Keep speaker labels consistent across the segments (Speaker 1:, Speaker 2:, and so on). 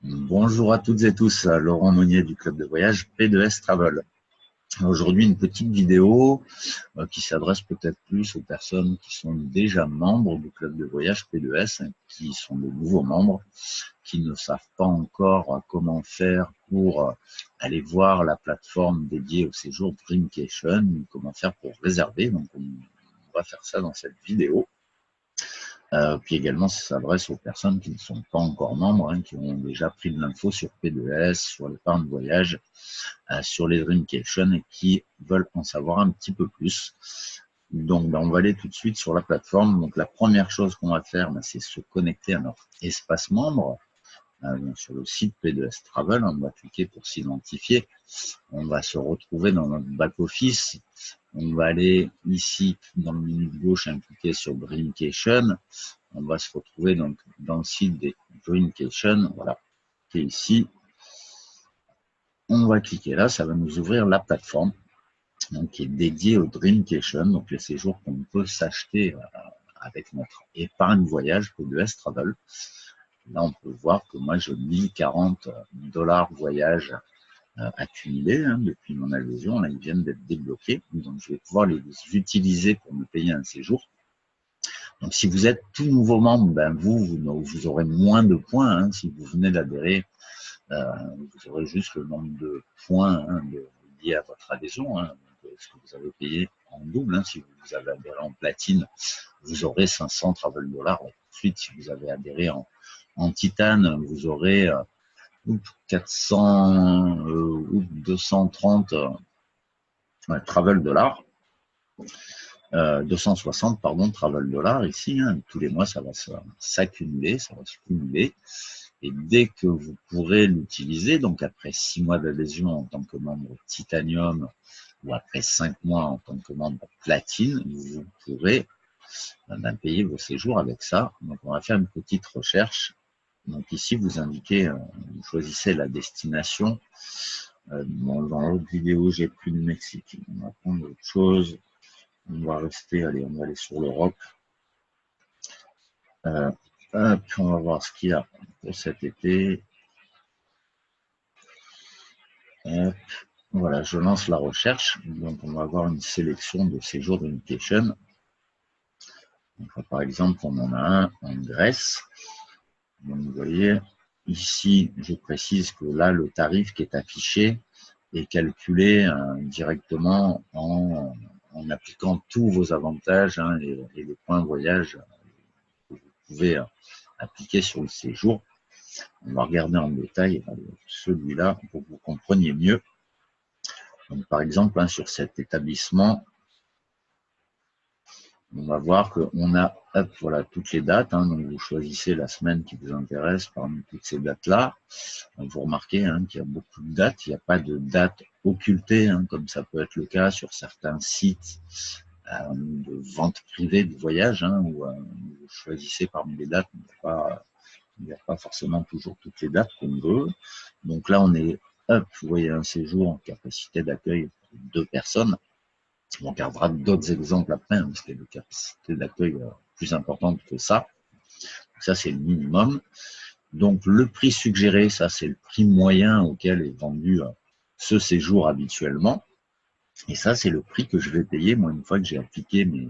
Speaker 1: Bonjour à toutes et tous, Laurent Monnier du club de voyage P2S Travel. Aujourd'hui, une petite vidéo qui s'adresse peut-être plus aux personnes qui sont déjà membres du club de voyage P2S, qui sont de nouveaux membres, qui ne savent pas encore comment faire pour aller voir la plateforme dédiée au séjour Dreamcation, comment faire pour réserver. Donc, on va faire ça dans cette vidéo. Puis également, ça s'adresse aux personnes qui ne sont pas encore membres, qui ont déjà pris de l'info sur P2S, sur l'épargne voyage, sur les Dreamcation et qui veulent en savoir un petit peu plus. Donc, on va aller tout de suite sur la plateforme. Donc, la première chose qu'on va faire, c'est se connecter à notre espace membre. Sur le site P2S Travel, on va cliquer pour s'identifier. On va se retrouver dans notre back-office. On va aller ici dans le menu de gauche, cliquer sur Dreamcation. On va se retrouver donc dans le site des Dreamcation, voilà, qui est ici. On va cliquer là, ça va nous ouvrir la plateforme donc, qui est dédiée au Dreamcation, donc les séjours qu'on peut s'acheter avec notre épargne voyage P2S Travel. Là, on peut voir que moi, j'ai 1040 $ voyage accumulés depuis mon adhésion. Là, ils viennent d'être débloqués. Donc, je vais pouvoir les utiliser pour me payer un séjour. Donc, si vous êtes tout nouveau membre, vous aurez moins de points. Si vous venez d'adhérer, vous aurez juste le nombre de points liés à votre adhésion. Ce que vous avez payé en double. Si vous avez adhéré en platine, vous aurez 500 travel dollars. Ensuite, si vous avez adhéré en titane, vous aurez 400 ou 230 travel dollars. 260 travel dollars ici. Tous les mois, ça va s'accumuler, ça va se cumuler. Et dès que vous pourrez l'utiliser, donc après 6 mois d'adhésion en tant que membre Titanium ou après 5 mois en tant que membre Platine, vous pourrez payer vos séjours avec ça. Donc, on va faire une petite recherche. Donc, ici, vous indiquez, vous choisissez la destination. Dans l'autre vidéo, j'ai pris le Mexique. On va prendre autre chose. On va rester, allez, on va aller sur l'Europe. On va voir ce qu'il y a pour cet été. Voilà, je lance la recherche. Donc, on va avoir une sélection de séjours Dreamcation. Par exemple, on en a un en Grèce. Donc, vous voyez, ici, je précise que là, le tarif qui est affiché est calculé directement en appliquant tous vos avantages et les points voyage que vous pouvez appliquer sur le séjour. On va regarder en détail celui-là pour que vous compreniez mieux. Donc, par exemple, sur cet établissement, on va voir qu'on a voilà, toutes les dates. Donc, vous choisissez la semaine qui vous intéresse parmi toutes ces dates-là. Vous remarquez qu'il y a beaucoup de dates. Il n'y a pas de date occultée, comme ça peut être le cas sur certains sites de vente privée de voyage, où vous choisissez parmi les dates. Il n'y a pas forcément toujours toutes les dates qu'on veut. Donc là, on est vous voyez un séjour en capacité d'accueil pour 2 personnes. On regardera d'autres exemples après, parce qu'il y a des capacités d'accueil plus importantes que ça. Donc ça, c'est le minimum. Donc, le prix suggéré, ça, c'est le prix moyen auquel est vendu ce séjour habituellement. Et ça, c'est le prix que je vais payer, moi, une fois que j'ai appliqué mes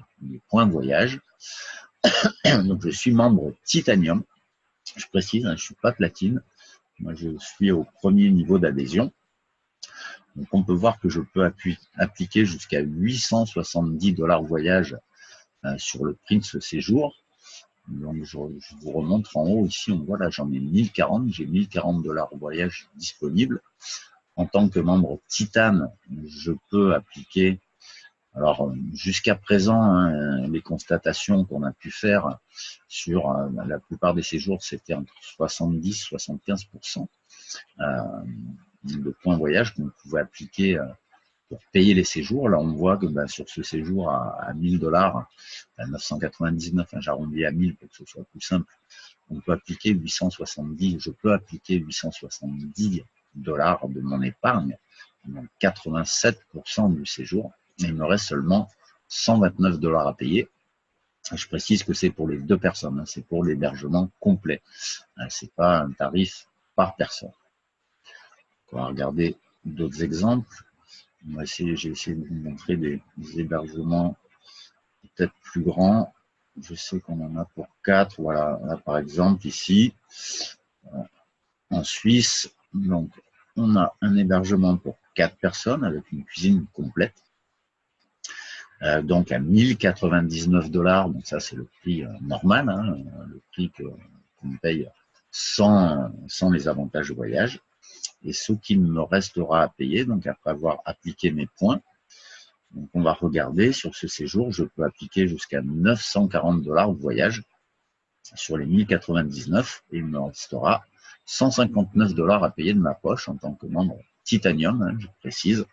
Speaker 1: points voyage. Donc, je suis membre Titanium. Je précise, je ne suis pas platine. Moi, je suis au premier niveau d'adhésion. Donc, on peut voir que je peux appliquer jusqu'à 870 $ voyage sur le prix de ce séjour. Donc, je vous remontre en haut ici, on voit là, j'en ai 1040, j'ai 1040 $ voyage disponible. En tant que membre Titane, je peux appliquer, alors jusqu'à présent, les constatations qu'on a pu faire sur la plupart des séjours, c'était entre 70 et 75% de points voyage qu'on pouvait appliquer pour payer les séjours. Là, on voit que sur ce séjour à 1000 $, 999, j'arrondis à 1000 pour que ce soit plus simple, on peut appliquer 870, je peux appliquer 870 $ de mon épargne, donc 87% du séjour, et il me reste seulement 129 $ à payer. Je précise que c'est pour les 2 personnes, c'est pour l'hébergement complet. C'est pas un tarif par personne. On va regarder d'autres exemples. J'ai essayé de vous montrer des hébergements peut-être plus grands. Je sais qu'on en a pour 4. Voilà, là, par exemple, ici, en Suisse, donc, on a un hébergement pour 4 personnes avec une cuisine complète. Donc à 1099 $. Donc ça, c'est le prix normal, hein, le prix qu'on paye sans les avantages de voyage. Et ce qu'il me restera à payer, donc après avoir appliqué mes points, donc on va regarder sur ce séjour, je peux appliquer jusqu'à 940 $ de voyage sur les 1099 et il me restera 159 $ à payer de ma poche en tant que membre Titanium, hein, je précise.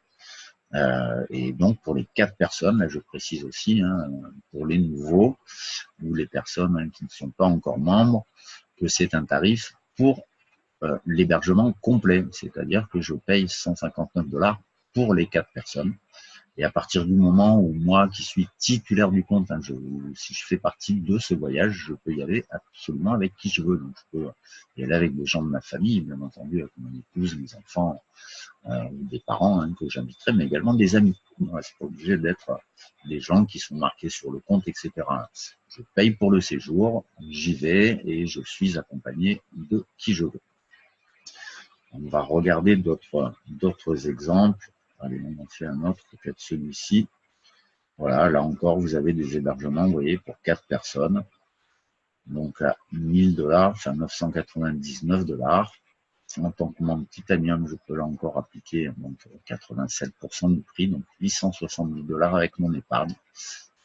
Speaker 1: Et donc pour les 4 personnes, là je précise aussi, hein, pour les nouveaux ou les personnes qui ne sont pas encore membres, que c'est un tarif pour l'hébergement complet, c'est-à-dire que je paye 159 $ pour les 4 personnes. Et à partir du moment où moi, qui suis titulaire du compte, hein, si je fais partie de ce voyage, je peux y aller absolument avec qui je veux. Donc, je peux y aller avec des gens de ma famille, bien entendu, avec mon épouse, mes enfants, des parents hein, que j'inviterai, mais également des amis. C'est pas obligé d'être des gens qui sont marqués sur le compte, etc. Je paye pour le séjour, j'y vais et je suis accompagné de qui je veux. On va regarder d'autres exemples. Allez, on en fait un autre, peut-être celui-ci. Voilà, là encore, vous avez des hébergements, vous voyez, pour 4 personnes. Donc à 1000 $, enfin 999 $. En tant que membre Titanium, je peux là encore appliquer donc 87% du prix, donc 870 $ avec mon épargne.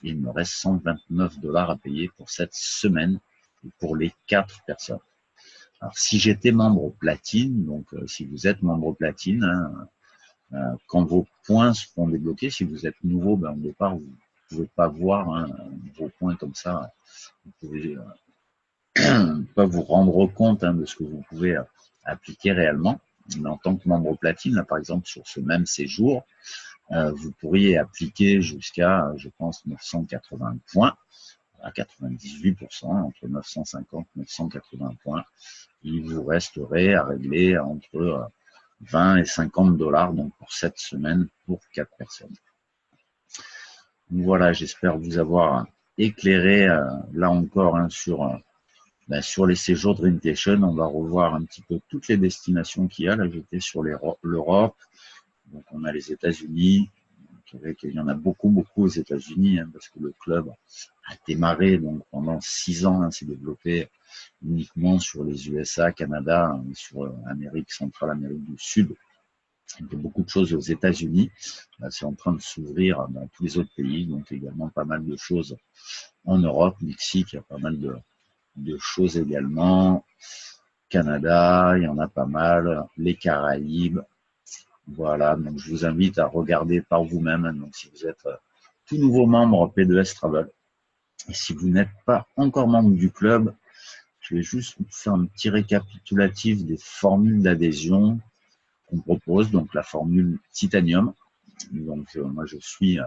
Speaker 1: Et il me reste 129 $ à payer pour cette semaine pour les 4 personnes. Alors si j'étais membre platine, donc si vous êtes membre platine, hein, quand vos points seront débloqués, si vous êtes nouveau, au départ, vous ne pouvez pas voir hein, vos points comme ça. Vous pouvez pas vous rendre compte hein, de ce que vous pouvez appliquer réellement. Mais en tant que membre platine, là, par exemple, sur ce même séjour, vous pourriez appliquer jusqu'à, je pense, 980 points, à 98%, entre 950 et 980 points. Il vous resterait à régler entre 20 et 50 $ donc pour cette semaine pour 4 personnes. Voilà, j'espère vous avoir éclairé là encore hein, sur les séjours Dreamcation. On va revoir un petit peu toutes les destinations qu'il y a. Là, j'étais sur l'Europe, donc on a les États-Unis. Il y en a beaucoup aux États-Unis hein, parce que le club a démarré donc pendant 6 ans, hein, s'est développé uniquement sur les USA, Canada, et sur Amérique centrale, Amérique du Sud. Il y a beaucoup de choses aux États-Unis. C'est en train de s'ouvrir dans tous les autres pays, donc également pas mal de choses en Europe, Mexique, il y a pas mal de choses également. Canada, il y en a pas mal. Les Caraïbes. Voilà, donc je vous invite à regarder par vous-même. Donc si vous êtes tout nouveau membre P2S Travel, et si vous n'êtes pas encore membre du club, je vais juste vous faire un petit récapitulatif des formules d'adhésion qu'on propose. Donc la formule Titanium. Donc moi je suis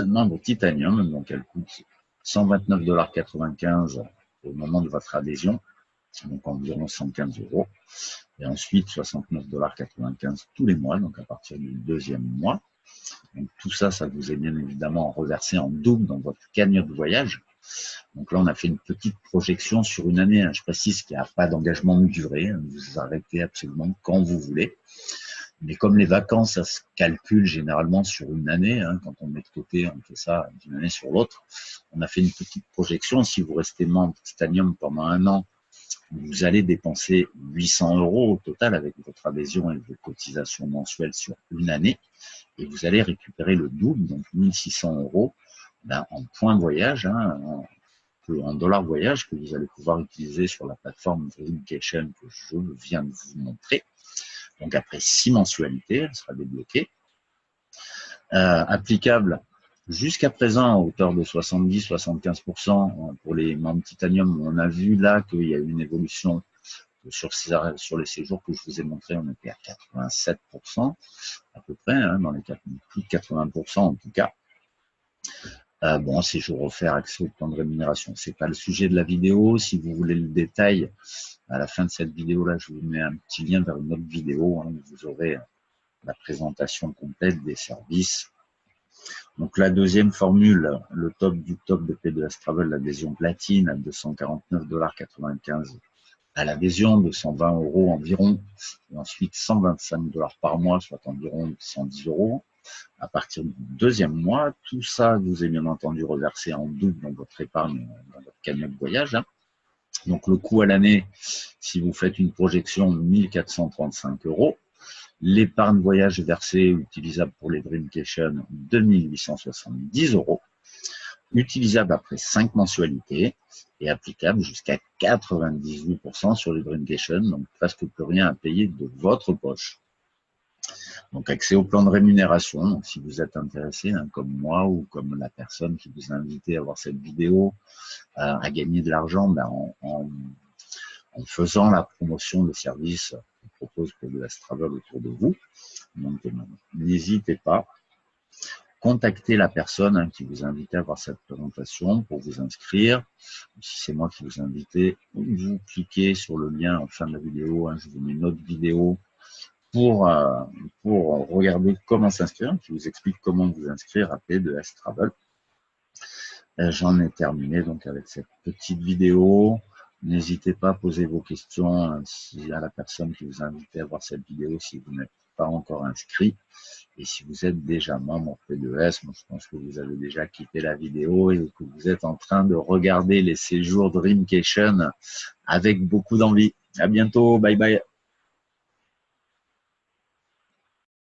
Speaker 1: membre Titanium, donc elle coûte 129,95 $ au moment de votre adhésion, donc environ 115 €. Et ensuite 69,95 $ tous les mois, donc à partir du 2e mois. Donc tout ça, ça vous est bien évidemment reversé en double dans votre cagnotte de voyage. Donc là, on a fait une petite projection sur une année. Je précise qu'il n'y a pas d'engagement de durée. Vous arrêtez absolument quand vous voulez. Mais comme les vacances, ça se calcule généralement sur une année, hein, quand on met de côté, on fait ça d'une année sur l'autre. On a fait une petite projection. Si vous restez membre Titanium pendant 1 an, vous allez dépenser 800 € au total avec votre adhésion et vos cotisations mensuelles sur une année. Et vous allez récupérer le double, donc 1600 € en points voyage, hein, en dollars voyage que vous allez pouvoir utiliser sur la plateforme Dreamcation que je viens de vous montrer. Donc après 6 mensualités, elle sera débloquée. Applicable jusqu'à présent à hauteur de 70-75% pour les membres Titanium. On a vu là qu'il y a eu une évolution sur les séjours que je vous ai montré, on était à 87% à peu près, hein, dans les plus de 80% en tout cas. Bon, séjour offert, accès au plan de rémunération. C'est pas le sujet de la vidéo. Si vous voulez le détail, à la fin de cette vidéo-là, je vous mets un petit lien vers une autre vidéo, où vous aurez la présentation complète des services. Donc la deuxième formule, le top du top de P2S Travel, l'adhésion platine à 249,95 $ à l'adhésion, de 120 € environ, et ensuite 125 $ par mois, soit environ 110 € à partir du deuxième mois. Tout ça vous est bien entendu reversé en double dans votre épargne, dans votre cagnotte voyage. Donc le coût à l'année, si vous faites une projection, 1 435 €. L'épargne voyage versée utilisable pour les Dreamcation, 2 870 €. Utilisable après 5 mensualités et applicable jusqu'à 98% sur les Dreamcation, donc presque plus rien à payer de votre poche. Donc accès au plan de rémunération, donc si vous êtes intéressé, comme moi ou comme la personne qui vous a invité à voir cette vidéo, à gagner de l'argent en faisant la promotion de services que propose P2S Travel autour de vous. Donc n'hésitez pas. Contactez la personne qui vous a invité à voir cette présentation pour vous inscrire. Si c'est moi qui vous ai invité, vous cliquez sur le lien en fin de la vidéo. Je vous mets une autre vidéo pour regarder comment s'inscrire, qui vous explique comment vous inscrire à P2S Travel. J'en ai terminé donc avec cette petite vidéo. N'hésitez pas à poser vos questions à la personne qui vous a invité à voir cette vidéo si vous n'êtes pas encore inscrit. Et si vous êtes déjà membre P2S, moi je pense que vous avez déjà quitté la vidéo et que vous êtes en train de regarder les séjours Dreamcation avec beaucoup d'envie. À bientôt, bye bye.